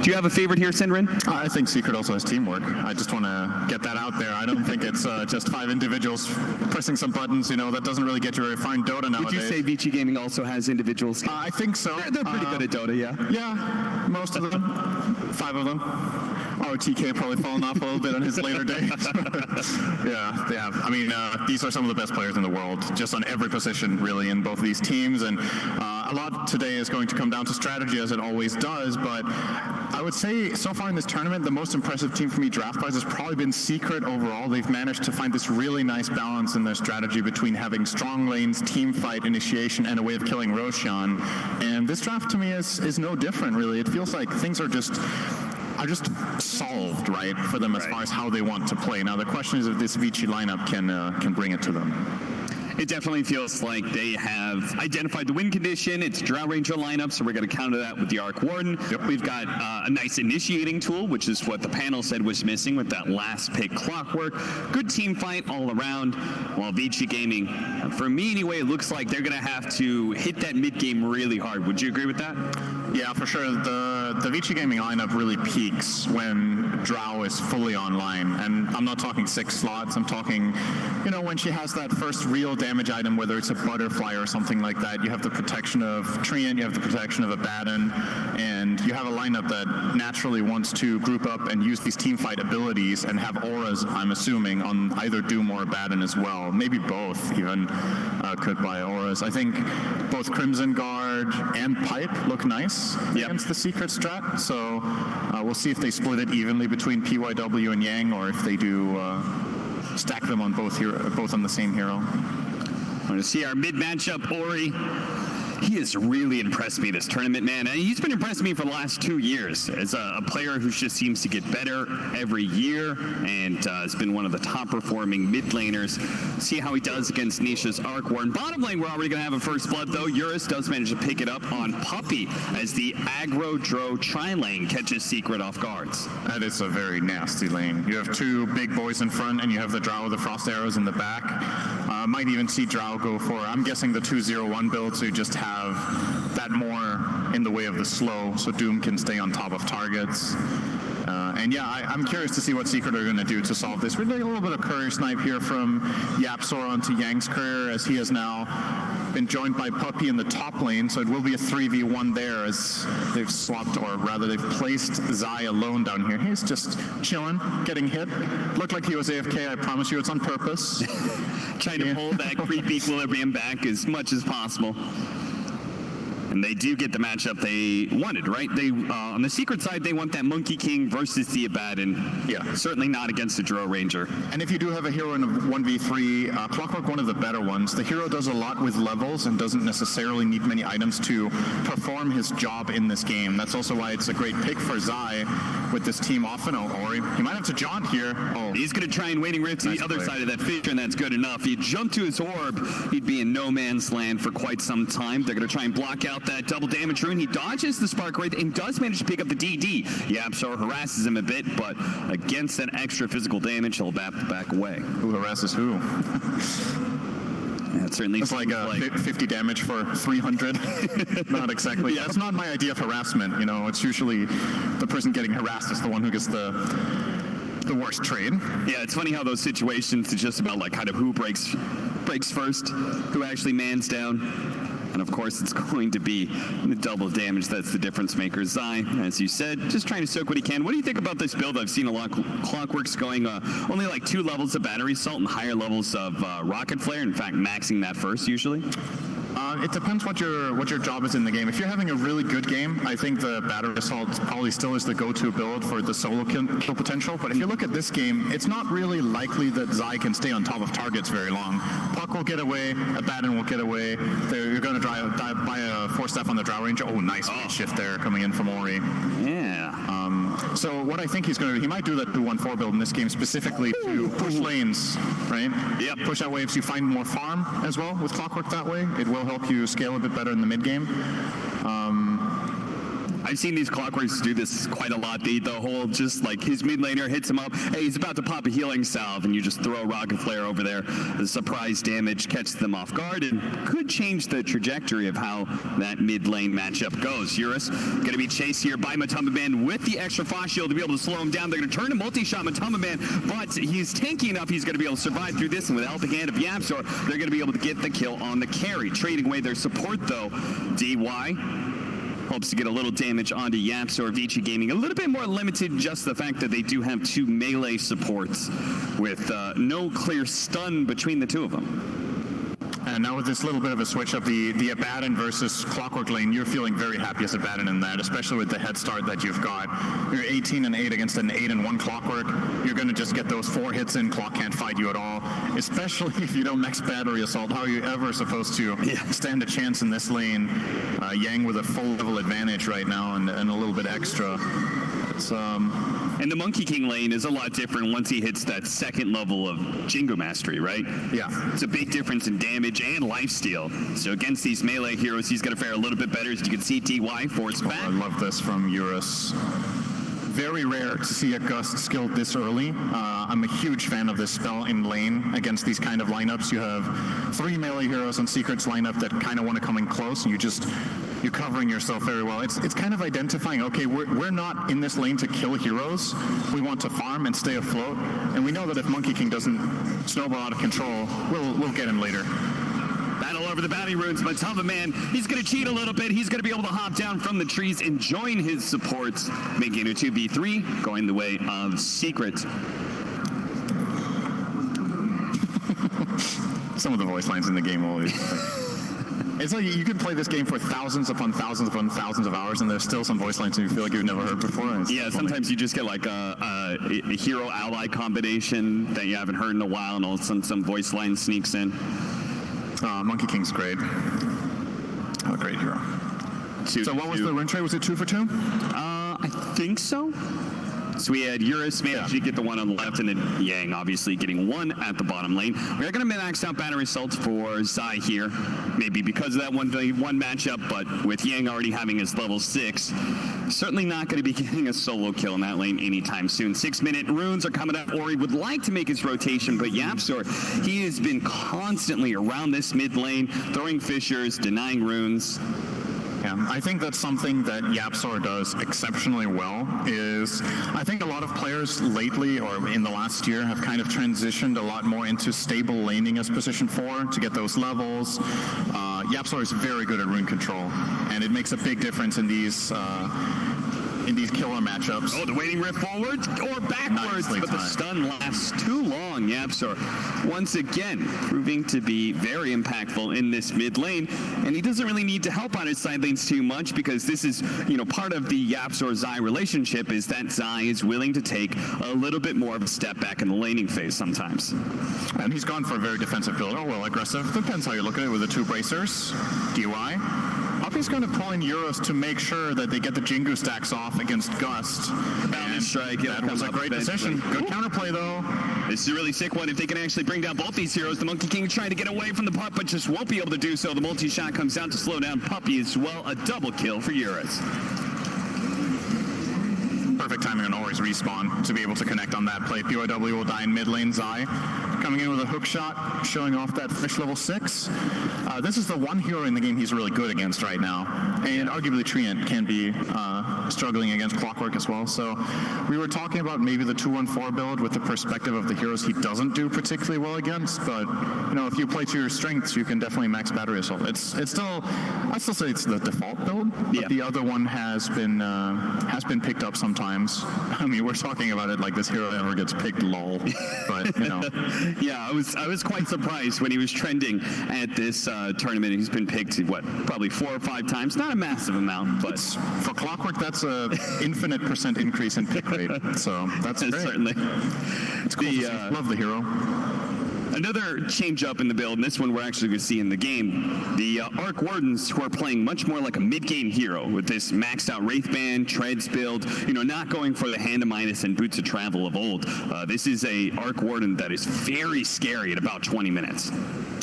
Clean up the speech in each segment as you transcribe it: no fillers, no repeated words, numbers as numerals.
Do you have a favorite here, Syndrin? I think Secret also has teamwork. I just want to get that out there. I don't think it's just 5 individuals pressing some buttons. You know, that doesn't really get you very far in Dota nowadays. Would you say Vici Gaming also has individual skills? I think so. They're pretty good at Dota, yeah. Yeah, most of them. 5 of them. TK probably fallen off a little bit on his later days. Yeah, they have. I mean, these are some of the best players in the world, just on every position, really, in both of these teams. And a lot today is going to come down to strategy, as it always does. But I would say, so far in this tournament, the most impressive team for me draft-wise has probably been Secret overall. They've managed to find this really nice balance in their strategy between having strong lanes, team fight, initiation, and a way of killing Roshan. And this draft, to me, is no different, really. It feels like things are just solved, right, for them as far as how they want to play. Now, the question is if this Vici lineup can bring it to them. It definitely feels like they have identified the win condition. It's Drow Ranger lineup, so we're going to counter that with the Arc Warden. Yep. We've got a nice initiating tool, which is what the panel said was missing with that last pick, Clockwerk. Good team fight all around, while Vici Gaming, for me anyway, it looks like they're going to have to hit that mid-game really hard. Would you agree with that? Yeah, for sure. The Vici Gaming lineup really peaks when Drow is fully online. And I'm not talking 6 slots. I'm talking, you know, when she has that first real damage item, whether it's a butterfly or something like that. You have the protection of Treant, you have the protection of Abaddon, and you have a lineup that naturally wants to group up and use these teamfight abilities and have auras, I'm assuming, on either Doom or Abaddon as well. Maybe both even could buy auras. I think both Crimson Guard and Pipe look nice against the Secret strat, so we'll see if they split it evenly between PYW and Yang, or if they do stack them on both on the same hero. I want to see our mid matchup, Ori. He has really impressed me this tournament, man. And he's been impressing me for the last 2 years as a player who just seems to get better every year and has been one of the top performing mid laners. See how he does against Nisha's Arc Warden. Bottom lane, we're already going to have a first blood, though. Eurus does manage to pick it up on Puppey as the aggro Drow tri-lane catches Secret off guards. That is a very nasty lane. You have 2 big boys in front, and you have the Drow with the frost arrows in the back. Might even see Drow go for, I'm guessing, the 2-0-1 build, so you just have that more in the way of the slow, so Doom can stay on top of targets. And yeah, I'm curious to see what Secret are going to do to solve this. We're doing a little bit of courier snipe here from YAPZOR onto Yang's courier, as he has now been joined by Puppey in the top lane, so it will be a 3v1 there as they've swapped, or rather they've placed Zai alone down here. He's just chilling, getting hit. Looked like he was AFK, I promise you it's on purpose. Trying to pull that creep equilibrium back as much as possible. And they do get the matchup they wanted, right? They on the Secret side, they want that Monkey King versus the Abaddon. Yeah. Certainly not against the Drow Ranger. And if you do have a hero in a 1v3, Clockwerk, one of the better ones, the hero does a lot with levels and doesn't necessarily need many items to perform his job in this game. That's also why it's a great pick for Zai with this team often. Or he might have to jaunt here. Oh, he's going to try and waiting rift to the other side of that fissure, and that's good enough. He'd jump to his orb, he'd be in no man's land for quite some time. They're going to try and block out that double damage rune. He dodges the Spark Wraith and does manage to pick up the DD. YAPZOR harasses him a bit, but against that extra physical damage, he'll back away. Who harasses who? Yeah, it certainly it's like 50 damage for 300. Not exactly. Yeah, that's not my idea of harassment. You know, it's usually the person getting harassed is the one who gets the worst trade. Yeah, it's funny how those situations, it's just about like kind of who breaks first, who actually mans down. And of course, it's going to be the double damage. That's the difference maker. Zai, as you said, just trying to soak what he can. What do you think about this build? I've seen a lot of Clockwerks going only like 2 levels of Battery Assault and higher levels of Rocket Flare. In fact, maxing that first usually. It depends what your job is in the game. If you're having a really good game, I think the Battery Assault probably still is the go-to build for the solo kill potential. But if you look at this game, it's not really likely that Zai can stay on top of targets very long. Puck will get away, Abaddon will get away. You're going to buy a 4-step on the Drow Ranger. Oh, nice shift there coming in from Ori. Yeah. So what I think he's going to do, he might do that 2-1-4 build in this game specifically to push lanes, right? Yep. Push out waves, you find more farm as well with Clockwerk that way. It will help you scale a bit better in the mid game. I've seen these Clockwerks do this quite a lot. The whole just like his mid laner hits him up. Hey, he's about to pop a healing salve, and you just throw a rocket flare over there. The surprise damage catches them off guard and could change the trajectory of how that mid lane matchup goes. Eurus going to be chased here by MATUMBAMAN with the extra frost shield to be able to slow him down. They're going to turn to multi-shot MATUMBAMAN, but he's tanky enough. He's going to be able to survive through this, and with the helping hand of YAPZOR, they're going to be able to get the kill on the carry. Trading away their support, though. DY hopes to get a little damage onto YAPZOR. Vici Gaming a little bit more limited, just the fact that they do have 2 melee supports with no clear stun between the two of them. And now with this little bit of a switch up, the Abaddon versus Clockwerk lane, you're feeling very happy as Abaddon in that, especially with the head start that you've got. You're 18-8 against an 8-1 Clockwerk. You're going to just get those 4 hits in. Clock can't fight you at all, especially if you don't max battery assault. How are you ever supposed to stand a chance in this lane? Yang with a full level advantage right now and a little bit extra. It's And the Monkey King lane is a lot different once he hits that second level of Jingo Mastery, right? Yeah. It's a big difference in damage and lifesteal. So against these melee heroes, he's going to fare a little bit better. As you can see, DY force back. I love this from Eurus. Very rare to see a Gust skilled this early. I'm a huge fan of this spell in lane against these kind of lineups. You have 3 melee heroes on Secrets lineup that kind of want to come in close, and you're covering yourself very well. It's kind of identifying, okay, we're not in this lane to kill heroes. We want to farm and stay afloat. And we know that if Monkey King doesn't snowball out of control, we'll get him later. Battle over the bounty runes. MATUMBAMAN, he's going to cheat a little bit. He's going to be able to hop down from the trees and join his supports, making it a 2v3, going the way of Secret. Some of the voice lines in the game always... It's like you can play this game for thousands upon thousands upon thousands of hours, and there's still some voice lines you feel like you've never heard before. Yeah, sometimes you just get like a hero ally combination that you haven't heard in a while, and all of a sudden some voice line sneaks in. Monkey King's great. Oh, great hero. So what was the run trade? Was it 2 for 2? I think so. So we had Eurus managed to get the one on the left, and then Yang obviously getting 1 at the bottom lane. We're going to max out battery assault for Zai here, maybe because of that one matchup, but with Yang already having his level 6, certainly not going to be getting a solo kill in that lane anytime soon. 6-minute runes are coming up. Ori would like to make his rotation, but YAPZOR, he has been constantly around this mid lane, throwing fissures, denying runes. Yeah, I think that's something that YAPZOR does exceptionally well. Is I think a lot of players lately or in the last year have kind of transitioned a lot more into stable laning as position 4 to get those levels. YAPZOR is very good at rune control, and it makes a big difference in these killer matchups. Oh, the waiting rift forward or backwards, but the stun lasts too long. YAPZOR, once again, proving to be very impactful in this mid lane, and he doesn't really need to help on his side lanes too much because this is, part of the YAPZOR-Zai relationship is that Zai is willing to take a little bit more of a step back in the laning phase sometimes. And he's gone for a very defensive build. Oh, well, aggressive. Depends how you look at it with the 2 bracers. DY. Puppey's going to pull in Eurus to make sure that they get the Jingu stacks off against Gust. And strike. That was a great decision. Good counterplay, though. This is a really sick one. If they can actually bring down both these heroes, the Monkey King trying to get away from the pup, but just won't be able to do so. The multi-shot comes out to slow down Puppey as well. A double kill for Eurus. Perfect timing on Ori's respawn to be able to connect on that play. PYW will die in mid lane. Zai coming in with a hook shot, showing off that fish level 6. This is the one hero in the game he's really good against right now. And arguably Treant can be struggling against Clockwerk as well. So we were talking about maybe the 2-1-4 build with the perspective of the heroes he doesn't do particularly well against. But, if you play to your strengths, you can definitely max battery assault. I'd still say it's the default build, but the other one has been picked up sometimes. I mean, we're talking about it like this hero ever gets picked, lol. But, Yeah, I was quite surprised when he was trending at this tournament. He's been picked, probably 4 or 5 times. Not a massive amount, but... For Clockwerk, that's an infinite % increase in pick rate. So that's great. Certainly. It's cool to see. Love the hero. Another change up in the build, and this one we're actually going to see in the game, the Arc Wardens, who are playing much more like a mid-game hero with this maxed out Wraithband, Treads build, not going for the Hand of Midas and Boots of Travel of old. This is a Arc Warden that is very scary at about 20 minutes.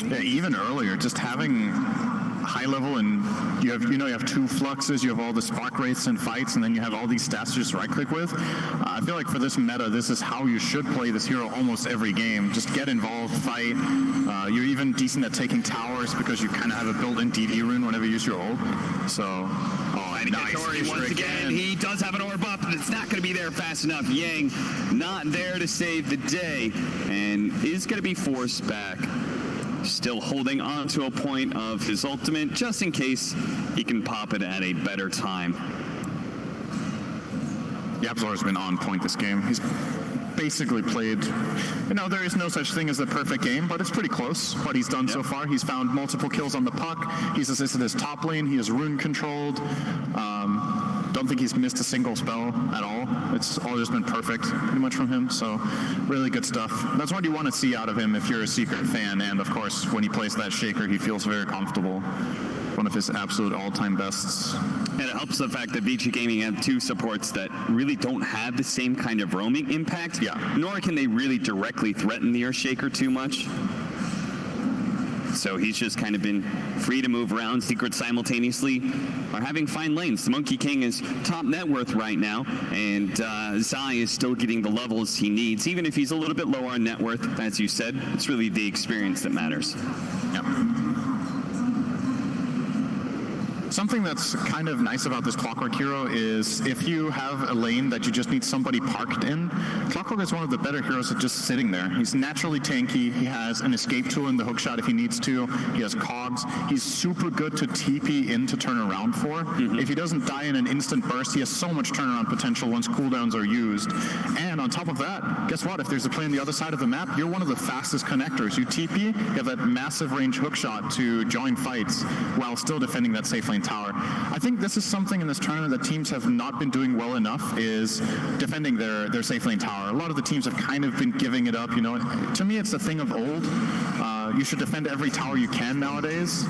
Yeah, even earlier, just having high level and you have 2 fluxes, you have all the spark wraiths and fights, and then you have all these stats to just right click with. I feel like for this meta, this is how you should play this hero almost every game. Just get involved, fight. You're even decent at taking towers because you kind of have a built-in DD rune whenever you use your ult. So, and nice. Once again, he does have an orb up, but it's not going to be there fast enough. Yang not there to save the day, and is going to be forced back. Still holding on to a point of his ultimate, just in case he can pop it at a better time. YAPZOR has been on point this game. He's basically played, there is no such thing as a perfect game, but it's pretty close what he's done so far. He's found multiple kills on the puck. He's assisted his top lane. He is rune controlled. Don't think he's missed a single spell at all. It's all just been perfect, pretty much from him. So, really good stuff. That's what you want to see out of him if you're a Secret fan. And of course, when he plays that Shaker, he feels very comfortable. One of his absolute all-time bests. And it helps the fact that Vici Gaming have 2 supports that really don't have the same kind of roaming impact. Yeah. Nor can they really directly threaten the Earthshaker too much. So he's just kind of been free to move around. Secrets simultaneously are having fine lanes. The Monkey King is top net worth right now, and Zai is still getting the levels he needs. Even if he's a little bit lower on net worth, as you said, it's really the experience that matters. Yep. Something that's kind of nice about this Clockwerk hero is if you have a lane that you just need somebody parked in, Clockwerk is one of the better heroes at just sitting there. He's naturally tanky. He has an escape tool in the hookshot if he needs to. He has cogs. He's super good to TP in to turn around for. If he doesn't die in an instant burst, he has so much turnaround potential once cooldowns are used. And on top of that, guess what? If there's a play on the other side of the map, you're one of the fastest connectors. You TP, you have that massive range hookshot to join fights while still defending that safe lane tower. I think this is something in this tournament that teams have not been doing well enough, is defending their safe lane tower. A lot of the teams have kind of been giving it up, To me, it's a thing of old. You should defend every tower you can nowadays.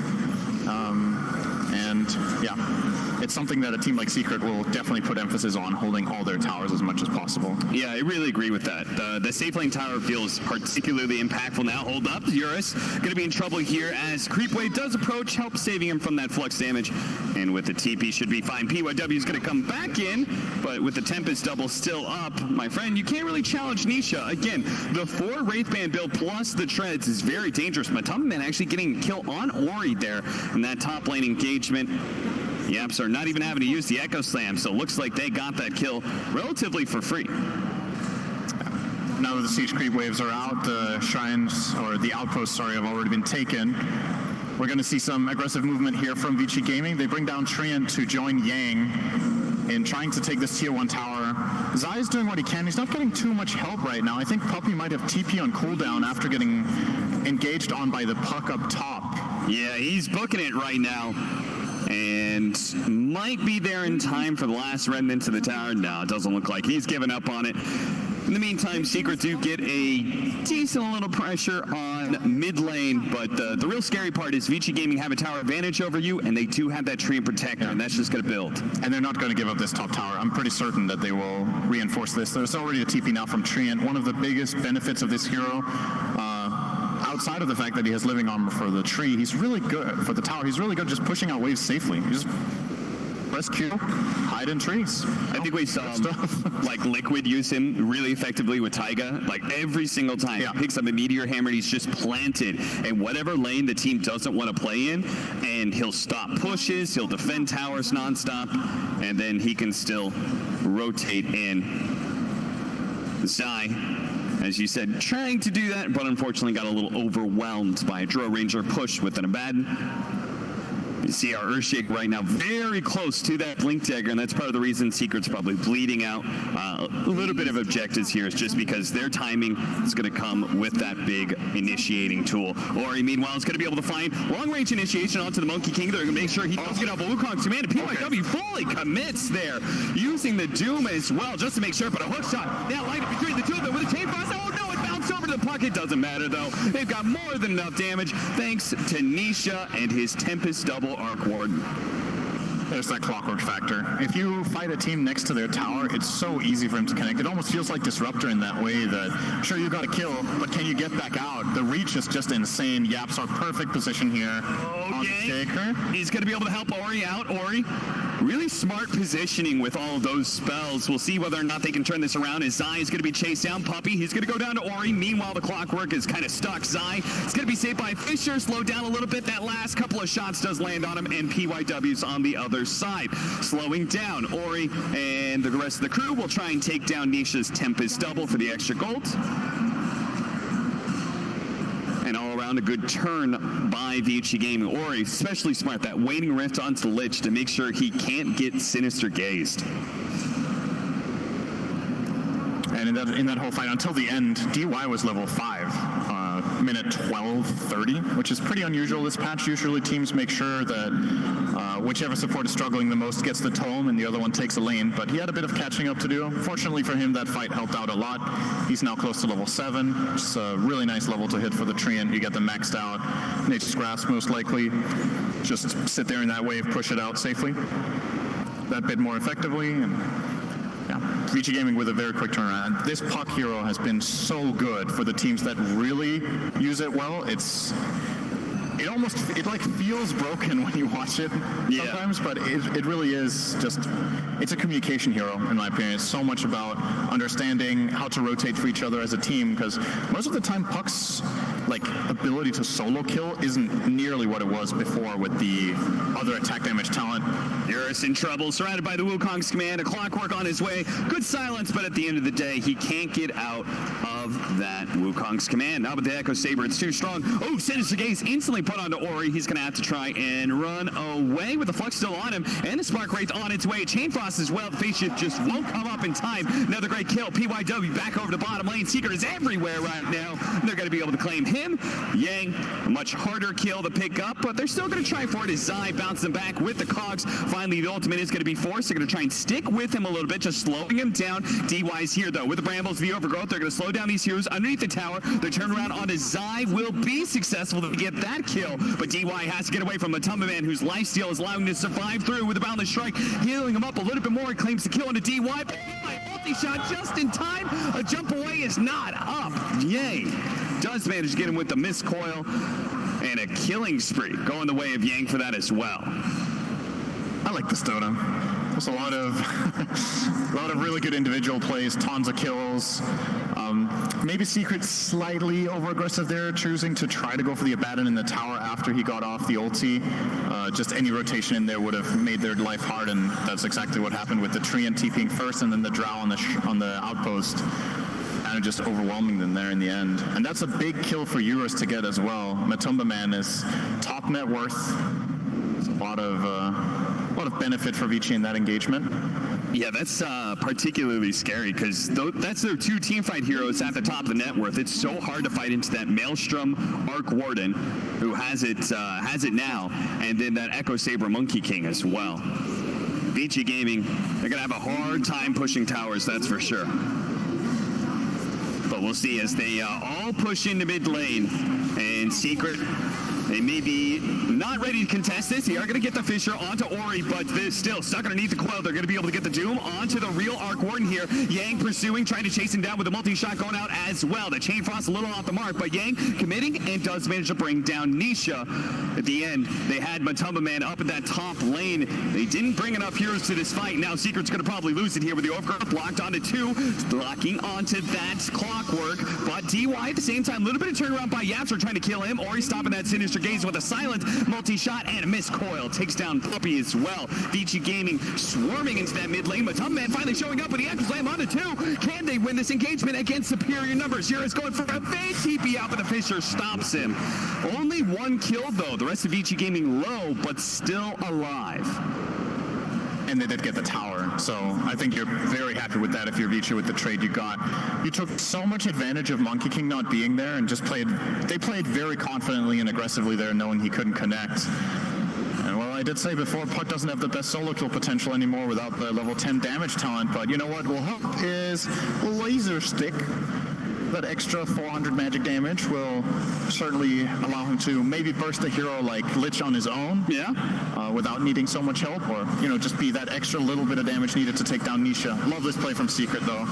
And yeah, it's something that a team like Secret will definitely put emphasis on, holding all their towers as much as possible. Yeah, I really agree with that. The safe lane tower feels particularly impactful now. Hold up, Eurus going to be in trouble here as Creep Wave does approach, help saving him from that flux damage. And with the TP should be fine. PYW is going to come back in, but with the Tempest double still up, my friend, you can't really challenge Nisha. Again, the 4 Wraithband build plus the treads is very dangerous. MATUMBAMAN actually getting a kill on Ori there in that top lane engagement. YAPZOR not even having to use the Echo Slam, so it looks like they got that kill relatively for free. Now that the siege creep waves are out, the shrines, or the outposts, sorry, have already been taken. We're going to see some aggressive movement here from Vici Gaming. They bring down Treant to join Yang in trying to take this tier 1 tower. Zai is doing what he can. He's not getting too much help right now. I think Puppey might have TP on cooldown after getting engaged on by the puck up top. Yeah, he's booking it right now. And might be there in time for the last remnants of the tower. No, it doesn't look like he's given up on it. In the meantime, Secret do get a decent little pressure on mid lane, but the real scary part is Vici Gaming have a tower advantage over you, and they do have that Treant Protector, and that's just going to build. And they're not going to give up this top tower. I'm pretty certain that they will reinforce this. There's already a TP now from Treant. One of the biggest benefits of this hero, outside of the fact that he has living armor for the tree, he's really good for the tower. He's really good just pushing out waves safely. You just press Q, hide in trees. I think we saw like Liquid use him really effectively with Taiga. Like every single time he picks up a meteor hammer, he's just planted in whatever lane the team doesn't want to play in, and he'll stop pushes, he'll defend towers nonstop, and then he can still rotate in. Zai, as you said, trying to do that, but unfortunately got a little overwhelmed by a Drow Ranger push with an Abaddon. You see our Earthshake right now very close to that Blink Dagger, and that's part of the reason Secret's probably bleeding out. A little bit of objectives here is just because their timing is going to come with that big initiating tool. Ori, meanwhile, is going to be able to find long-range initiation onto the Monkey King. They're going to make sure he does get off of Wukong's command. PYW fully commits there, using the Doom as well, just to make sure, but a hook shot. Now line up between the two of them with a chain frost. Oh no, it bounced over to the puck. It doesn't matter, though. They've got more than enough damage, thanks to Nisha and his Tempest double Arc Warden. There's that Clockwerk factor. If you fight a team next to their tower, it's so easy for him to connect. It almost feels like Disruptor in that way that, sure, you got a kill, but can you get back out? The reach is just insane. YAPZOR perfect position here on the Shaker. He's going to be able to help Ori out. Ori, really smart positioning with all of those spells. We'll see whether or not they can turn this around as Zai is going to be chased down. Puppey, he's going to go down to Ori. Meanwhile, the Clockwerk is kind of stuck. Zai is going to be saved by Fisher, slowed down a little bit. That last couple of shots does land on him, and PYW's on the other side. Slowing down, Ori and the rest of the crew will try and take down Nisha's Tempest double for the extra gold. And all around a good turn by Vici Gaming. Ori, especially smart, that waning rift onto Lich to make sure he can't get Sinister gazed. And in that whole fight, until the end, DY was level 5. Minute 12:30, which is pretty unusual this patch. Usually teams make sure that whichever support is struggling the most gets the tome and the other one takes a lane, but he had a bit of catching up to do. Fortunately for him, that fight helped out a lot. He's now close to level 7. It's a really nice level to hit for the Treant. You get them maxed out. Nature's Grasp most likely. Just sit there in that wave, push it out safely. That bit more effectively, and yeah, Vici Gaming with a very quick turnaround. This puck hero has been so good for the teams that really use it well. It like feels broken when you watch it sometimes, but it really is just, it's a communication hero in my opinion. It's so much about understanding how to rotate for each other as a team, because most of the time Puck's like ability to solo kill isn't nearly what it was before with the other attack damage talent. Eurus in trouble, surrounded by the Wukong's command, a Clockwerk on his way. Good silence, but at the end of the day, he can't get out of that Wukong's command. Now with the Echo Saber, it's too strong. Oh, Sinister Gaze instantly put onto Ori. He's going to have to try and run away with the Flux still on him, and the Spark Wraith on its way. Chain Frost as well. Face Shift just won't come up in time. Another great kill. PYW back over the bottom lane. Seeker is everywhere right now. They're going to be able to claim him. Yang, a much harder kill to pick up, but they're still going to try for it as Zai bounces them back with the cogs. Finally, the ultimate is going to be forced. They're going to try and stick with him a little bit, just slowing him down. DY's here, though, with the Brambles, the Overgrowth. They're going to slow down these heroes underneath the tower. Their turnaround onto Zai will be successful to get that kill, but DY has to get away from MATUMBAMAN, whose lifesteal is allowing him to survive through with a Boundless Strike, healing him up a little bit more. He claims the kill into DY, but multi-shot just in time. A jump away is not up. Yay. Does manage to get him with the missed coil, and a killing spree going the way of Yang for that as well. I like this Dota. There's a lot of really good individual plays, tons of kills. Maybe Secret slightly over-aggressive there, choosing to try to go for the Abaddon in the tower after he got off the ulti. Just any rotation in there would have made their life hard, and that's exactly what happened with the Treant TPing first and then the Drow on the outpost. And just overwhelming them there in the end. And that's a big kill for Eurus to get as well. MATUMBAMAN is top net worth. There's a lot of benefit for Vici in that engagement. Yeah, that's particularly scary because that's their two teamfight heroes at the top of the net worth. It's so hard to fight into that Maelstrom Arc Warden, who has it now, and then that Echo Saber Monkey King as well. Vici Gaming, they're gonna have a hard time pushing towers, that's for sure. But we'll see as they all push into mid lane, and Secret, they may be not ready to contest this. They are going to get the Fisher onto Ori, but they're still stuck underneath the coil. They're going to be able to get the Doom onto the real Arc Warden here. Yang pursuing, trying to chase him down with a multi-shot going out as well. The Chain Frost a little off the mark, but Yang committing and does manage to bring down Nisha. At the end, they had MATUMBAMAN up in that top lane. They didn't bring enough heroes to this fight. Now Secret's going to probably lose it here with the Overgrowth locked onto 2, locking onto that Clockwerk. But DY at the same time, a little bit of turnaround by YAPZOR trying to kill him. Ori stopping that Sinister Gaze with a silent multi-shot and a missed coil. Takes down Puppey as well. Vici Gaming swarming into that mid lane. MATUMBAMAN finally showing up with the Echo Slam onto 2. Can they win this engagement against superior numbers? Eurus going for a big TP out, but the Fisher stops him. Only 1 kill though. The rest of Vici Gaming low, but still alive. And they did get the tower, so I think you're very happy with that if you're Vici with the trade you got. You took so much advantage of Monkey King not being there and just they played very confidently and aggressively there, knowing he couldn't connect. And well, I did say before, Puck doesn't have the best solo kill potential anymore without the level 10 damage talent, but you know what will help is Laser Stick. that extra 400 magic damage will certainly allow him to maybe burst a hero like Lich on his own. Yeah. Without needing so much help, or, you know, just be that extra little bit of damage needed to take down Nisha. Love this play from Secret, though.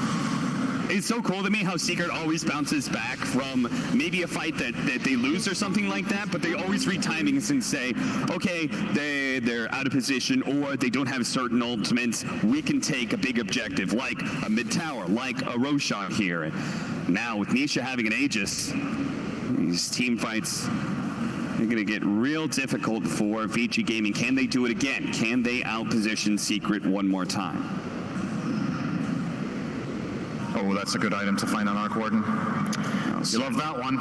It's so cool to me how Secret always bounces back from maybe a fight that they lose or something like that, but they always read timings and say, okay, they're out of position or they don't have certain ultimates. We can take a big objective like a mid-tower, like a Roshan here. And now with Nisha having an Aegis, these team fights are going to get real difficult for Vici Gaming. Can they do it again? Can they outposition Secret one more time? Oh, that's a good item to find on Arc Warden. You love that one.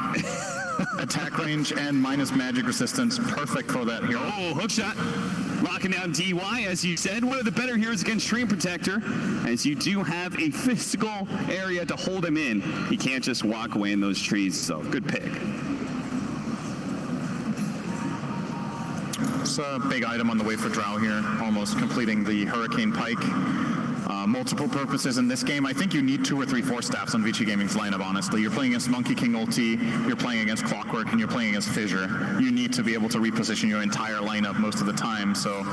Attack range and minus magic resistance. Perfect for that hero. Oh, hookshot. Locking down DY, as you said. One of the better heroes against Treant Protector, as you do have a physical area to hold him in. He can't just walk away in those trees, so good pick. It's a big item on the way for Drow here, almost completing the Hurricane Pike. Multiple purposes in this game. I think you need 2 or 3 Force Staffs on Vici Gaming's lineup, honestly. You're playing against Monkey King ulti, you're playing against Clockwerk, and you're playing against Fissure. You need to be able to reposition your entire lineup most of the time. So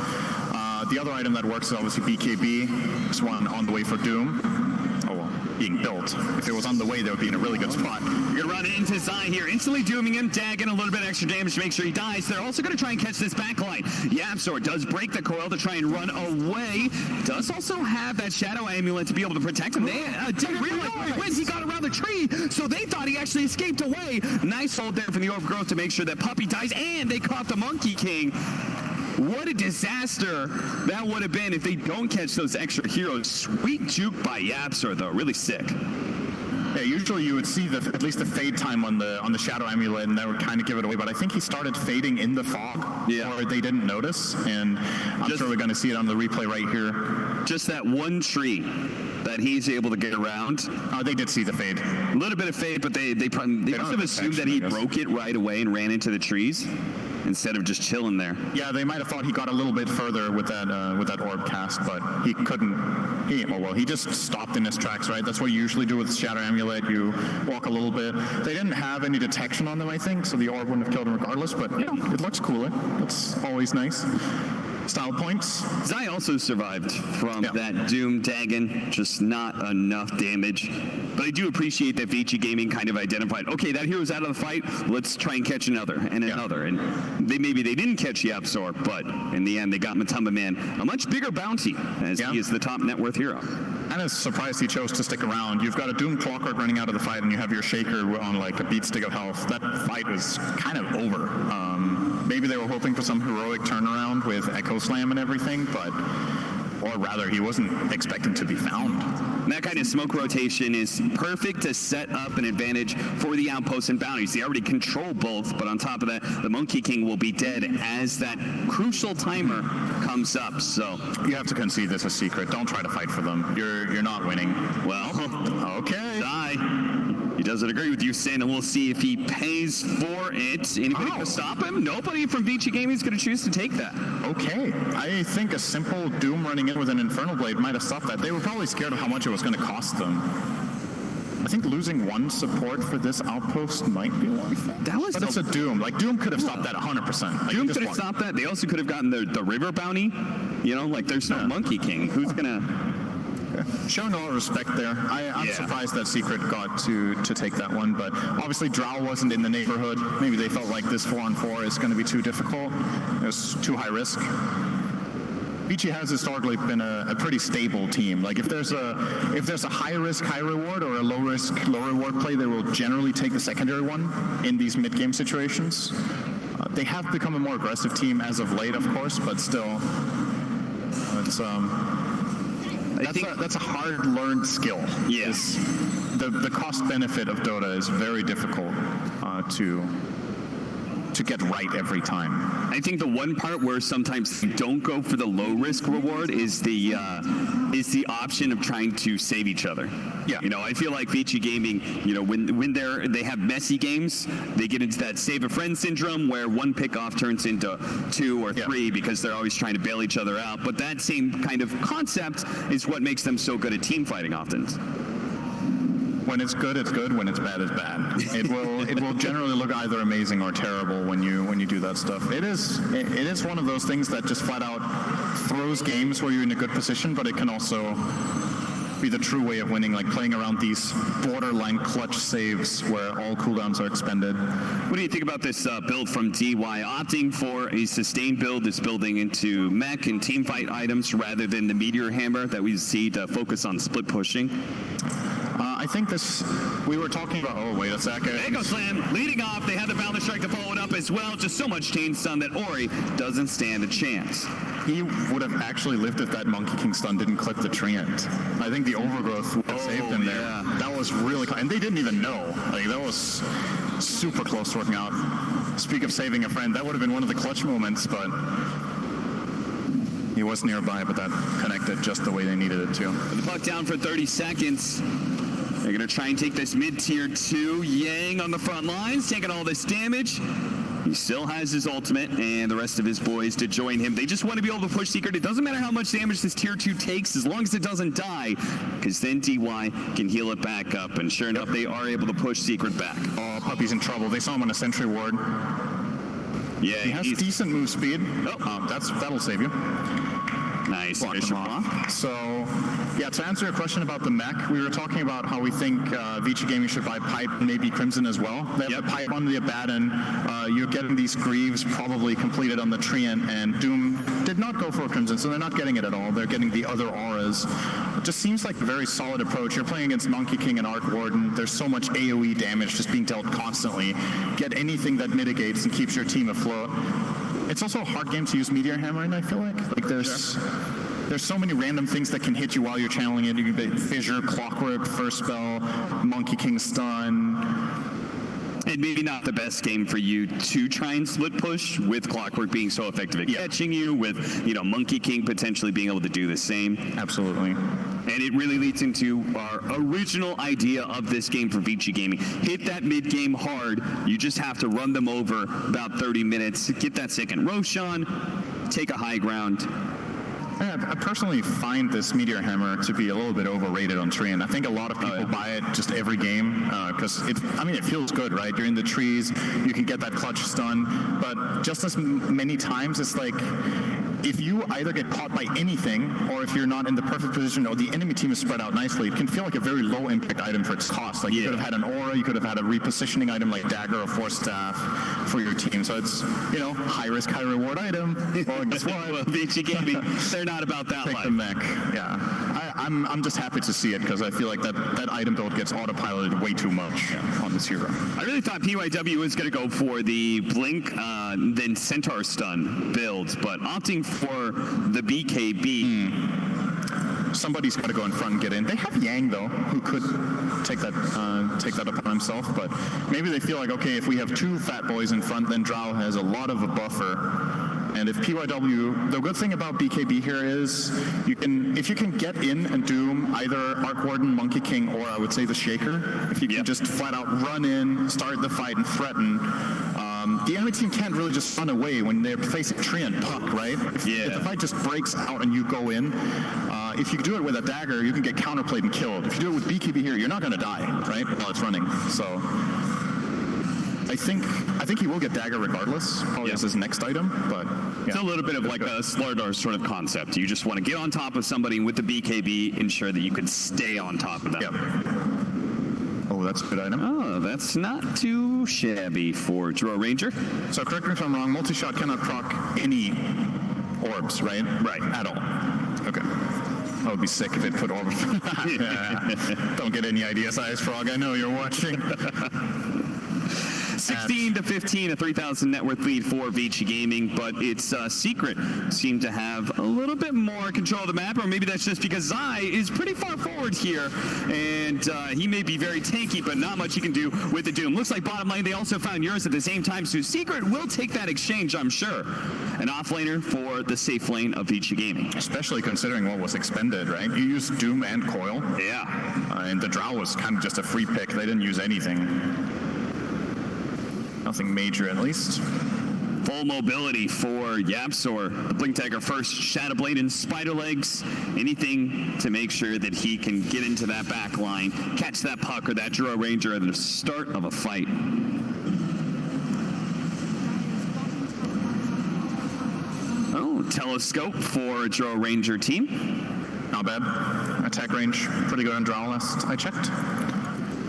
the other item that works is obviously BKB. This one on the way for Doom. Oh, well, being built. If it was on the way, they would be in a really good spot. You're gonna run into Zai here, instantly dooming him, dagging a little bit extra damage to make sure he dies. They're also gonna try and catch this backline. YAPZOR does break the coil to try and run away. Does also have that shadow amulet to be able to protect him. They didn't realize when he got around the tree, so they thought he actually escaped away. Nice hold there from the Overgrowth to make sure that Puppey dies, and they caught the Monkey King. What a disaster that would have been if they don't catch those extra heroes. Sweet juke by YAPZOR, though. Really sick. Yeah, usually you would see at least the fade time on the Shadow Amulet, and that would kind of give it away. But I think he started fading in the fog, or they didn't notice. And I'm sure we're going to see it on the replay right here. Just that one tree that he's able to get around. They did see the fade. A little bit of fade, but they must have assumed that he broke it right away and ran into the trees instead of just chilling there. Yeah, they might have thought he got a little bit further with that orb cast, but he couldn't. He just stopped in his tracks, right? That's what you usually do with Shadow Amulet. You walk a little bit. They didn't have any detection on them, I think, so the orb wouldn't have killed him regardless, but yeah, it looks cooler. That's always nice. Style points. Zai also survived from that Doom Dagon, just not enough damage. But I do appreciate that Vici Gaming kind of identified, okay, that hero's out of the fight, let's try and catch another and another. And maybe they didn't catch YAPZOR, but in the end they got MATUMBAMAN, a much bigger bounty, as he is the top net worth hero. I'm surprised he chose to stick around. You've got a Doom Clockwerk running out of the fight, and you have your Shaker on like a beat stick of health. That fight was kind of over. Maybe they were hoping for some heroic turnaround with Echo Slam and everything, or rather, he wasn't expecting to be found. That kind of smoke rotation is perfect to set up an advantage for the outposts and bounties. They already control both, but on top of that, the Monkey King will be dead as that crucial timer comes up. So you have to concede this a Secret. Don't try to fight for them. You're not winning. Well, okay. He doesn't agree with you, Sin, and we'll see if he pays for it. Anybody to stop him? Nobody from Vici Gaming is going to choose to take that. Okay. I think a simple Doom running in with an Infernal Blade might have stopped that. They were probably scared of how much it was going to cost them. I think losing one support for this outpost might be worth it. But it's a Doom. Like, Doom could have stopped that 100%. Like, Doom could have stopped that. They also could have gotten the river bounty. You know, like, there's no Monkey King. Who's going to... Showing a lot of respect there. I'm surprised that Secret got to take that one, but obviously Drow wasn't in the neighborhood. Maybe they felt like this 4-on-4 is going to be too difficult. It was too high risk. Vici has historically been a pretty stable team. Like if there's a high risk, high reward, or a low risk, low reward play, they will generally take the secondary one in these mid game situations. They have become a more aggressive team as of late, of course, but still, it's that's a hard-learned skill. Yes. The cost-benefit of Dota is very difficult to get right every time. I think the one part where sometimes they don't go for the low-risk reward is the option of trying to save each other. Yeah. You know, I feel like Vici Gaming, you know, when they have messy games, they get into that save a friend syndrome where one pick-off turns into 2 or 3 because they're always trying to bail each other out. But that same kind of concept is what makes them so good at team fighting often. When it's good, it's good. When it's bad, it's bad. It will generally look either amazing or terrible when you do that stuff. It is one of those things that just flat out throws games where you're in a good position, but it can also be the true way of winning, like playing around these borderline clutch saves where all cooldowns are expended. What do you think about this build from DY? Opting for a sustained build is building into mech and teamfight items rather than the Meteor Hammer that we see to focus on split pushing. I think we were talking about, oh wait a second. Echo Slam leading off, they have the Balance Strike to follow it up as well. Just so much chain stun that Ori doesn't stand a chance. He would have actually lived if that Monkey King stun didn't clip the Treant. I think the overgrowth would have saved him there. Yeah. That was really close. And they didn't even know. Like, that was super close to working out. Speak of saving a friend, that would have been one of the clutch moments, but he was nearby, but that connected just the way they needed it to. The puck down for 30 seconds. They're going to try and take this mid-tier 2. Yang on the front lines, taking all this damage. He still has his ultimate and the rest of his boys to join him. They just want to be able to push Secret. It doesn't matter how much damage this tier 2 takes as long as it doesn't die, because then DY can heal it back up. And sure enough, they are able to push Secret back. Oh, Puppey's in trouble. They saw him on a sentry ward. Yeah, he has decent move speed. That'll save you. Nice. So, yeah, to answer your question about the mech, we were talking about how we think Vici Gaming should buy Pipe and maybe Crimson as well. They have the Pipe on the Abaddon. You're getting these Greaves probably completed on the Treant, and Doom did not go for a Crimson, so they're not getting it at all. They're getting the other auras. It just seems like a very solid approach. You're playing against Monkey King and Arc Warden. There's so much AoE damage just being dealt constantly. Get anything that mitigates and keeps your team afloat. It's also a hard game to use Meteor Hammer in, I feel like. Like, there's so many random things that can hit you while you're channeling it. You can get Fissure, Clockwerk, First Spell, Monkey King Stun. And maybe not the best game for you to try and split push, with Clockwerk being so effective at catching you, with, you know, Monkey King potentially being able to do the same. Absolutely. And it really leads into our original idea of this game for Vici Gaming. Hit that mid-game hard. You just have to run them over about 30 minutes. Get that second Roshan. Take a high ground. I personally find this Meteor Hammer to be a little bit overrated on Treant. I think a lot of people buy it just every game because it feels good, right? You're in the trees, you can get that clutch stun, but just as many times it's like, if you either get caught by anything, or if you're not in the perfect position, or the enemy team is spread out nicely, it can feel like a very low impact item for its cost. Like, you could have had an aura, you could have had a repositioning item like Dagger or Force Staff for your team. So it's, you know, high risk, high reward item. Well, guess what? Well, Vici Gaming, they're not about that life. Take the mech. Yeah. I'm just happy to see it, because I feel like that item build gets autopiloted way too much on this hero. I really thought PYW was going to go for the Blink, then Centaur Stun build, but opting for the BKB. Somebody's got to go in front and get in. They have Yang, though, who could take that upon himself, but maybe they feel like, okay, if we have two fat boys in front, then Drow has a lot of a buffer. And if PYW, the good thing about BKB here is if you can get in and Doom either Arc Warden, Monkey King, or I would say the Shaker, if you can just flat out run in, start the fight, and threaten, the enemy team can't really just run away when they're facing Treant Puck, right? If the fight just breaks out and you go in, if you do it with a dagger, you can get counterplayed and killed. If you do it with BKB here, you're not going to die, right, while it's running. So I think he will get dagger regardless, probably as his next item, but it's a little bit of like a Slardar sort of concept. You just want to get on top of somebody with the BKB, ensure that you can stay on top of them. Oh, that's a good item. Oh, that's not too shabby for Drow Ranger. So correct me if I'm wrong, multi-shot cannot proc any orbs, right? Right. At all. Okay. That would be sick if it put orbs. Don't get any idea size, Frog. I know you're watching. 16-15, a 3,000 net worth lead for Vici Gaming, but its Secret seemed to have a little bit more control of the map, or maybe that's just because Zai is pretty far forward here, and he may be very tanky, but not much he can do with the Doom. Looks like bottom lane, they also found Eurus at the same time, so Secret will take that exchange, I'm sure. An offlaner for the safe lane of Vici Gaming. Especially considering what was expended, right? You used Doom and Coil. Yeah. And the Drow was kind of just a free pick. They didn't use anything. Nothing major, at least. Full mobility for YAPZOR. The Blink Dagger first, Shadow Blade and Spider Legs. Anything to make sure that he can get into that back line, catch that puck or that Drow Ranger at the start of a fight. Oh, telescope for Drow Ranger team. Not bad. Attack range, pretty good on Drow last I checked.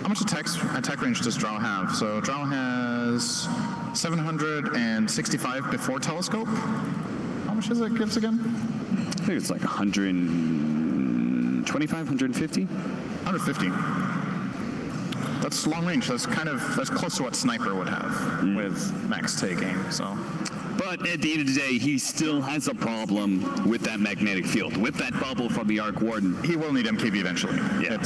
How much attack range does Drow have? So Drow has 765 before telescope. How much is it gives again? I think it's like 125, 150? 150. That's long range. That's close to what Sniper would have with max taking, so. But at the end of the day, he still has a problem with that magnetic field, with that bubble from the Arc Warden. He will need MKB eventually. Yeah.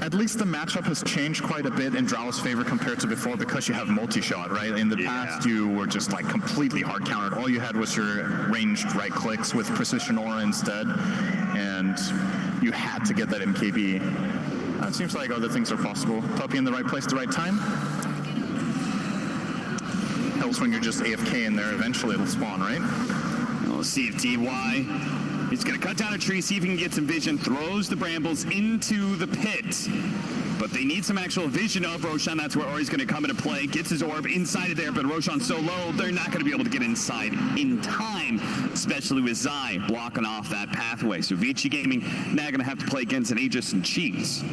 At least the matchup has changed quite a bit in Drow's favor compared to before because you have multi-shot, right? In the past, you were just like completely hard countered. All you had was your ranged right clicks with precision aura instead, and you had to get that MKB. It seems like other things are possible. Puppey in the right place at the right time. Helps when you're just AFK in there. Eventually it'll spawn, right? We'll see if DY is going to cut down a tree, see if he can get some vision, throws the brambles into the pit. But they need some actual vision of Roshan. That's where Ori's going to come into play. Gets his orb inside of there, but Roshan's so low, they're not going to be able to get inside in time, especially with Zai blocking off that pathway. So Vici Gaming now going to have to play against an Aegis and Cheese.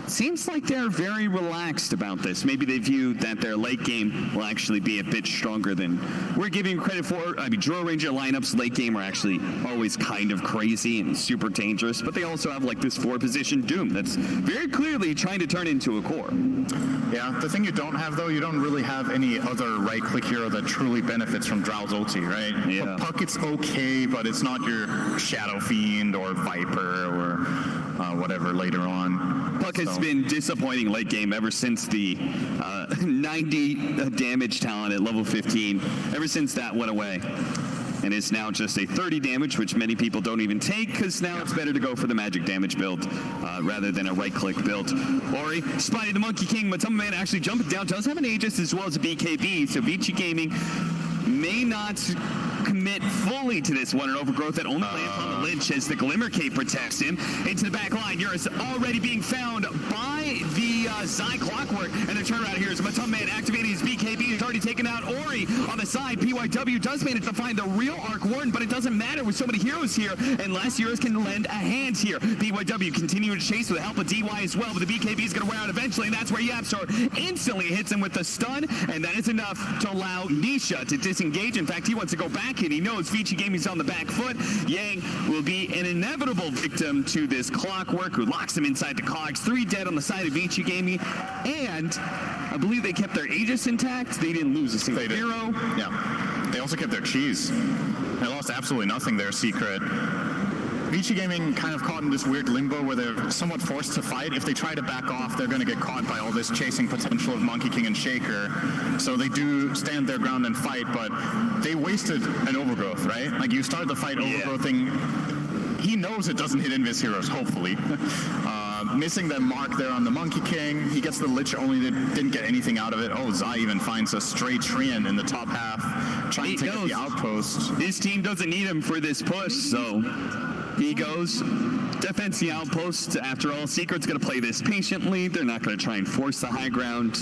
Seems like they're very relaxed about this. Maybe they view that their late game will actually be a bit stronger than we're giving credit for. I mean, Drow Ranger lineups late game are actually always kind of crazy and super dangerous, but they also have like this 4-position Doom that's very clearly trying to turn into a core. Yeah, the thing you don't have though, you don't really have any other right-click hero that truly benefits from Drow's ulti, right? Yeah. Puck, it's okay, but it's not your Shadow Fiend or Viper or whatever later on. Puck has been disappointing late game ever since the 90 damage talent at level 15. Ever since that went away. And it's now just a 30 damage, which many people don't even take, because now it's better to go for the magic damage build rather than a right-click build. Ori, Spidey the Monkey King, MATUMBAMAN actually jumping down, does have an Aegis as well as a BKB, so Vici Gaming may not commit fully to this one, an overgrowth that only lands on the Lich as the Glimmer Cape protects him. Into the back line, Eurus already being found by the Zai Clockwerk, and the turnaround here is MATUMBAMAN activating his BKB. He's already taken out Ori on the side. PYW does manage to find the real Arc Warden, but it doesn't matter with so many heroes here unless Eurus can lend a hand here. PYW continuing to chase with the help of DY as well, but the BKB is going to wear out eventually, and that's where YAPZOR instantly hits him with the stun, and that is enough to allow Nisha to disengage. In fact, he wants to go back, and he knows Vici Gaming's on the back foot. Yang will be an inevitable victim to this Clockwerk, who locks him inside the cogs. 3 dead on the side of Vici Gaming, and I believe they kept their Aegis intact. They didn't lose a single hero. Yeah. They also kept their cheese. They lost absolutely nothing there, Secret. Vici Gaming kind of caught in this weird limbo where they're somewhat forced to fight. If they try to back off, they're going to get caught by all this chasing potential of Monkey King and Shaker. So they do stand their ground and fight, but they wasted an overgrowth, right? Like you start the fight overgrowthing. He knows it doesn't hit Invis heroes, hopefully. Missing that mark there on the Monkey King. He gets the Lich, only didn't get anything out of it. Oh, Zai even finds a stray Treant in the top half, trying to take out the outpost. His team doesn't need him for this push, so he goes, defends the outpost. After all, Secret's going to play this patiently. They're not going to try and force the high ground,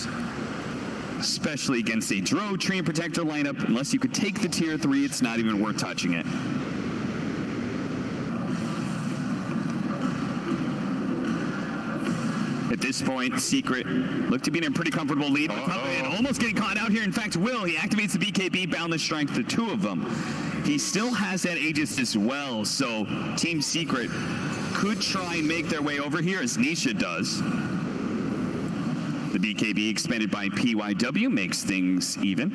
especially against a Drow Treant Protector lineup. Unless you could take the tier 3, it's not even worth touching it. At this point, Secret looked to be in a pretty comfortable lead. Almost getting caught out here. In fact, he activates the BKB, Boundless Strength, the 2 of them. He still has that Aegis as well, so Team Secret could try and make their way over here, as Nisha does. The BKB expended by PYW makes things even.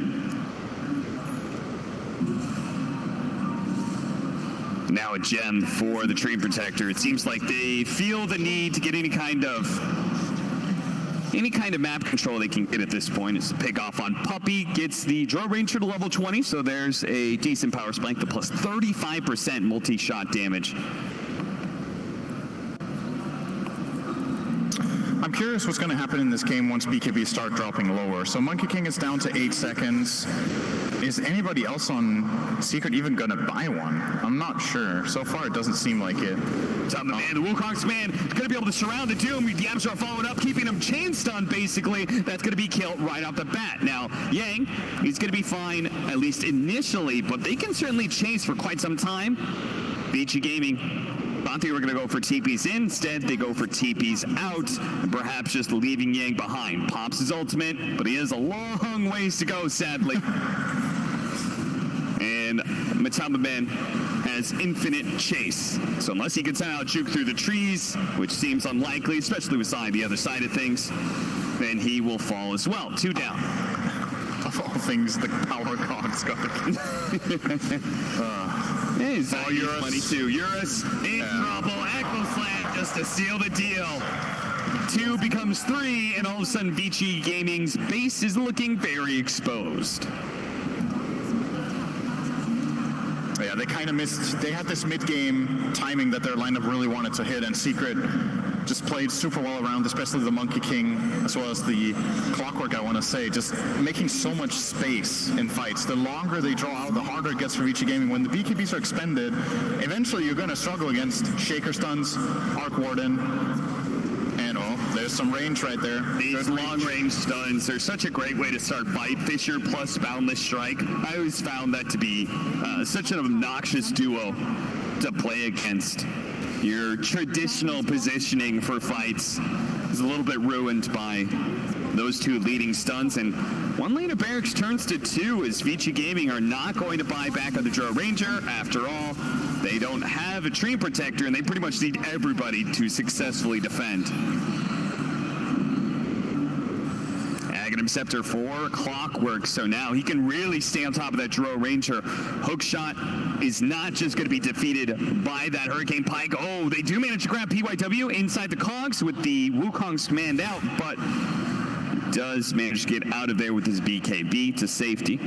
Now a gem for the Treant Protector. It seems like they feel the need to get any kind of map control they can get at this point. It's a pick off on Puppey, gets the Drow Ranger to level 20, so there's a decent power spike, the plus 35% multi-shot damage. I'm curious what's going to happen in this game once BKB start dropping lower. So Monkey King is down to 8 seconds. Is anybody else on Secret even going to buy one? I'm not sure. So far, it doesn't seem like it. MATUMBAMAN, the Wukong's man, is going to be able to surround the Doom. YAPZOR following up, keeping him chain stunned, basically. That's going to be killed right off the bat. Now, Yang, he's going to be fine, at least initially, but they can certainly chase for quite some time. Vici Gaming thought they were going to go for TPs in. Instead, they go for TPs out, and perhaps just leaving Yang behind. Pops his ultimate, but he has a long ways to go, sadly. And MATUMBAMAN has infinite chase. So unless he can somehow juke through the trees, which seems unlikely, especially with the other side of things, then he will fall as well. 2 down. Of all things, the power cog's got the... Eurus. 22. Eurus in trouble. Echo Slam just to seal the deal. 2 becomes 3, and all of a sudden Vici Gaming's base is looking very exposed. Yeah, they kind of missed. They had this mid-game timing that their lineup really wanted to hit, and Secret just played super well around, especially the Monkey King, as well as the Clockwerk, I want to say, just making so much space in fights. The longer they draw out, the harder it gets for Vici Gaming. When the BKBs are expended, eventually you're going to struggle against Shaker stuns, Arc Warden, and there's some range right there. These long-range stuns are such a great way to start fight. Fissure plus Boundless Strike. I always found that to be such an obnoxious duo to play against. Your traditional positioning for fights is a little bit ruined by those 2 leading stuns, and 1 lane of barracks turns to 2 as Vici Gaming are not going to buy back on the Drow Ranger. After all, they don't have a Treant Protector, and they pretty much need everybody to successfully defend. Abaddon Scepter for Clockwerk, so now he can really stay on top of that Drow Ranger. Hookshot is not just going to be defeated by that Hurricane Pike. Oh, they do manage to grab PYW inside the cogs with the Wukong's manned out, but does manage to get out of there with his BKB to safety.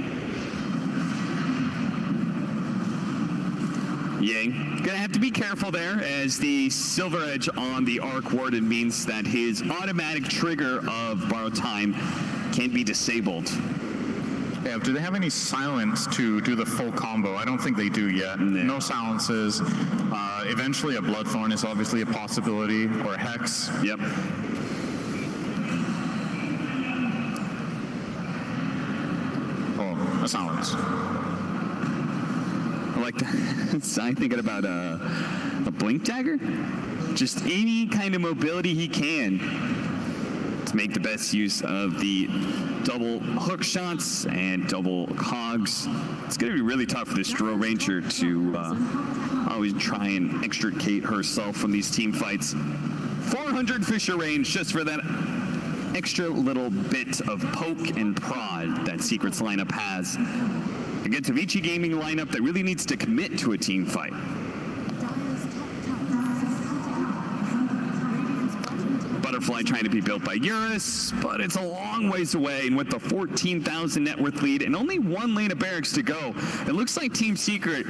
Yang gonna have to be careful there, as the Silver Edge on the Arc Warden means that his automatic trigger of Borrowed Time can't be disabled. Yeah, do they have any silence to do the full combo? I don't think they do yet. No silences. Eventually a Bloodthorn is obviously a possibility, or a Hex. Yep. Oh, a silence. I like that. I'm thinking about a Blink Dagger. Just any kind of mobility he can to make the best use of the double hook shots and double cogs. It's going to be really tough for this Drow Ranger to always try and extricate herself from these team fights. 400 Fissure range just for that extra little bit of poke and prod that Secret's lineup has against a Vici Gaming lineup that really needs to commit to a team fight. Butterfly trying to be built by Eurus, but it's a long ways away, and with the 14,000 net worth lead and only 1 lane of barracks to go, it looks like Team Secret,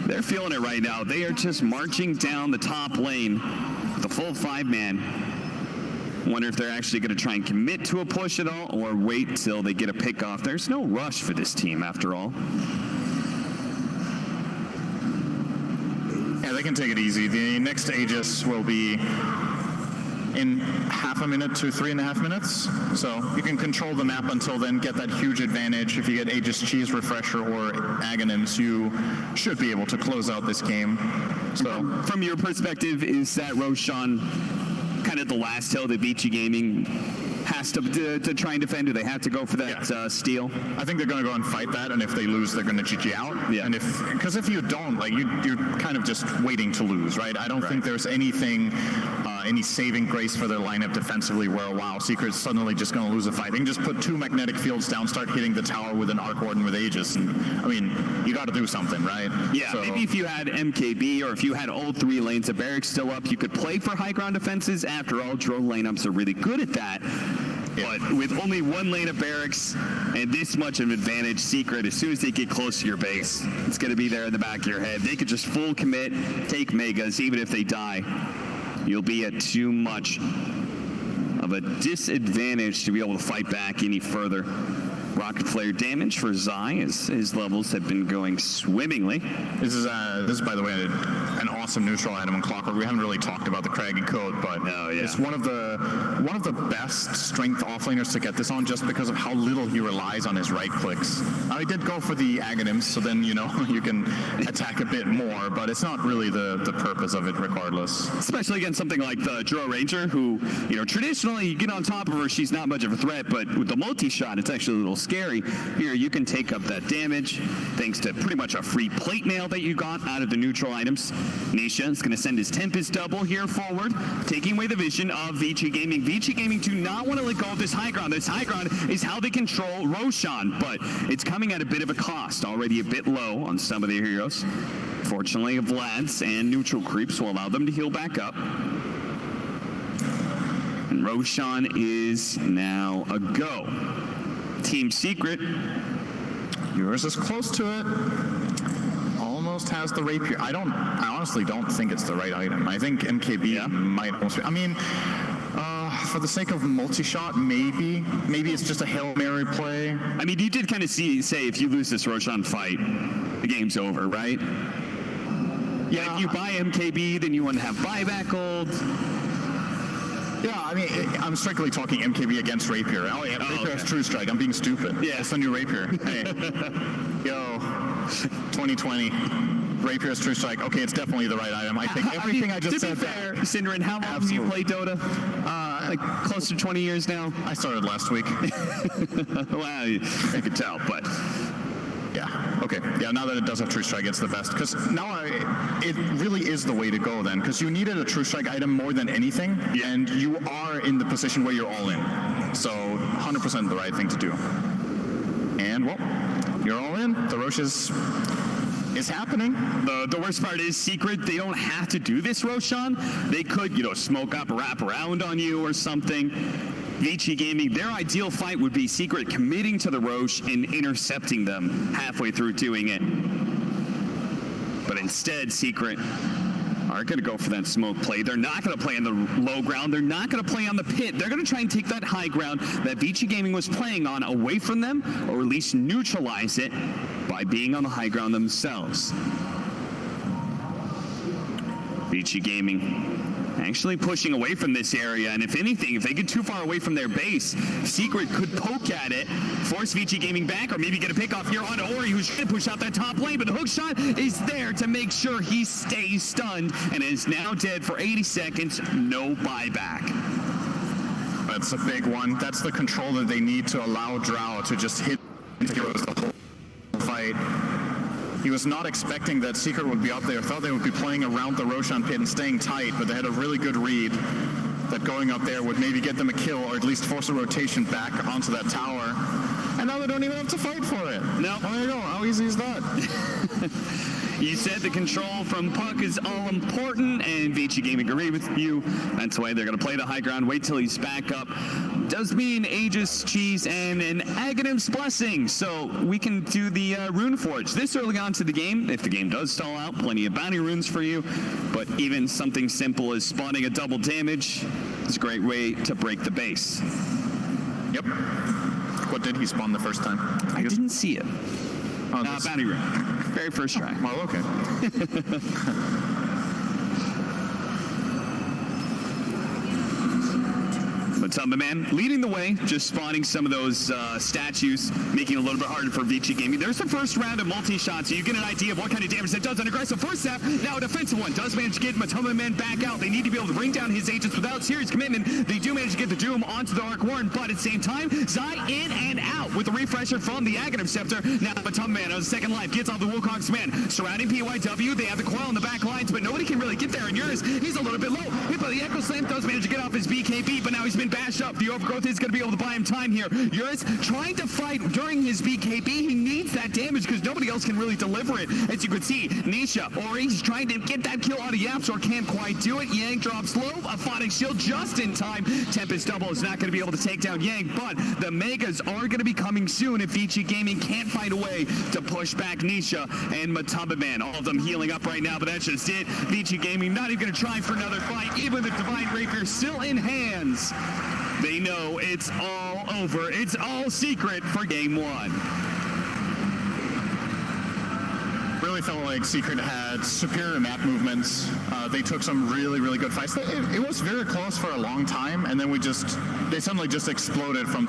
they're feeling it right now. They are just marching down the top lane with a full 5-man. Wonder if they're actually going to try and commit to a push at all, or wait till they get a pick off. There's no rush for this team, after all. Yeah, they can take it easy. The next Aegis will be in half a minute to 3.5 minutes. So you can control the map until then, get that huge advantage. If you get Aegis Cheese Refresher or Aghanims, you should be able to close out this game. So from your perspective, is that Roshan kind of the last hill that Vici Gaming has to try and defend? Do they have to go for that steal? I think they're going to go and fight that, and if they lose, they're going to GG out. Yeah. And because if you don't, like, you're kind of just waiting to lose, right? I don't think there's anything, any saving grace for their lineup defensively where, wow, Secret's suddenly just going to lose a fight. They can just put 2 magnetic fields down, start hitting the tower with an Arc Warden with Aegis, and, I mean, you got to do something, right? Yeah, so maybe if you had MKB, or if you had all 3 lanes of barracks still up, you could play for high ground defenses. After all, Drow lineups are really good at that. Yeah. But with only 1 lane of barracks and this much of an advantage, Secret, as soon as they get close to your base, it's going to be there in the back of your head. They could just full commit, take megas, even if they die. You'll be at too much of a disadvantage to be able to fight back any further. Rocket Flare damage for Zai as his levels have been going swimmingly. This is by the way, an awesome neutral item in Clockwerk. We haven't really talked about the craggy coat, but it's one of the best strength offlaners to get this on just because of how little he relies on his right clicks. Now, he did go for the Aghanims, so then, you know, you can attack a bit more, but it's not really the purpose of it regardless. Especially against something like the Drow Ranger, who, you know, traditionally you get on top of her, she's not much of a threat, but with the multi-shot, it's actually a little scary. Here, you can take up that damage thanks to pretty much a free plate mail that you got out of the neutral items. Nisha is going to send his Tempest double here forward, taking away the vision of Vici Gaming. Vici Gaming do not want to let go of this high ground. This high ground is how they control Roshan, but it's coming at a bit of a cost. Already a bit low on some of their heroes. Fortunately, Vlad's and neutral creeps will allow them to heal back up. And Roshan is now a go. Team Secret. Eurus is close to it. Almost has the rapier. I honestly don't think it's the right item. I think MKB might almost be. I mean, for the sake of multi-shot, maybe it's just a Hail Mary play. I mean, you did kind of say if you lose this Roshan fight, the game's over, right? Yeah. If you buy MKB, then you want to have buyback gold. Yeah, I mean, I'm strictly talking MKB against Rapier. Oh, yeah, Rapier has True Strike. I'm being stupid. Yeah. It's the new Rapier. Hey. Yo, 2020. Rapier has True Strike. Okay, it's definitely the right item. I think everything I just said. To be fair, Synderen, how long have you played Dota? Like close to 20 years now? I started last week. Well, I could tell, but... Yeah, okay. Yeah, now that it does have True Strike, it's the best. Because now it really is the way to go then. Because you needed a True Strike item more than anything, and you are in the position where you're all in. So 100% the right thing to do. And, well, you're all in. The Roche is happening. The worst part is Secret, they don't have to do this, Roshan. They could, you know, smoke up, wrap around on you or something. Vici Gaming, their ideal fight would be Secret committing to the Roche and intercepting them halfway through doing it. But instead, Secret aren't going to go for that smoke play. They're not going to play on the low ground. They're not going to play on the pit. They're going to try and take that high ground that Vici Gaming was playing on away from them, or at least neutralize it by being on the high ground themselves. Vici Gaming actually pushing away from this area, and if anything, if they get too far away from their base, Secret could poke at it, force Vici Gaming back, or maybe get a pick off here on Ori, who's trying to push out that top lane, but the hook shot is there to make sure he stays stunned, and is now dead for 80 seconds, no buyback. That's a big one. That's the control that they need to allow Drow to just hit heroes the whole fight. He was not expecting that Secret would be up there. Thought they would be playing around the Roshan pit and staying tight, but they had a really good read that going up there would maybe get them a kill, or at least force a rotation back onto that tower. And now they don't even have to fight for it. No. There you go. How easy is that? You said the control from Puck is all important, and Vici Gaming agree with you. That's why they're going to play the high ground, wait till he's back up. Does mean Aegis, Cheese, and an Aghanim's Blessing, so we can do the Rune Forge. This early on to the game, if the game does stall out, plenty of bounty runes for you, but even something simple as spawning a double damage is a great way to break the base. Yep. What did he spawn the first time? I didn't see it. Oh, bounty rune. Very first try. Well, okay. MATUMBAMAN leading the way, just spawning some of those statues, making it a little bit harder for Vici Gaming. There's the first round of multi-shots, so you get an idea of what kind of damage that does. An aggressive first step, now a defensive one. Does manage to get MATUMBAMAN back out. They need to be able to bring down his agents without serious commitment. They do manage to get the Doom onto the Arc Warden, but at the same time, Zai in and out with the refresher from the Aghanim Scepter. Now MATUMBAMAN on the second life gets off the Wukong's man. Surrounding PYW, they have the coil in the back lines, but nobody can really get there. And Eurus, he's a little bit low. Hit by the Echo Slam, does manage to get off his BKB, but now he's been bashed up. The Overgrowth is going to be able to buy him time here. Eurus trying to fight during his BKB. He needs that damage because nobody else can really deliver it. As you can see, Nisha, Ori's trying to get that kill out of YAPZOR, can't quite do it. Yang drops low, a Phonic Shield just in time. Tempest Double is not going to be able to take down Yang, but the Megas are going to be coming soon if Vici Gaming can't find a way to push back Nisha and MATUMBAMAN. All of them healing up right now, but that's just it. Vici Gaming not even going to try for another fight, even with Divine Rapier still in hands. They know it's all over. It's all secret for game one. Really felt like Secret had superior map movements. They took some really, really good fights. It was very close for a long time, and then they suddenly just exploded from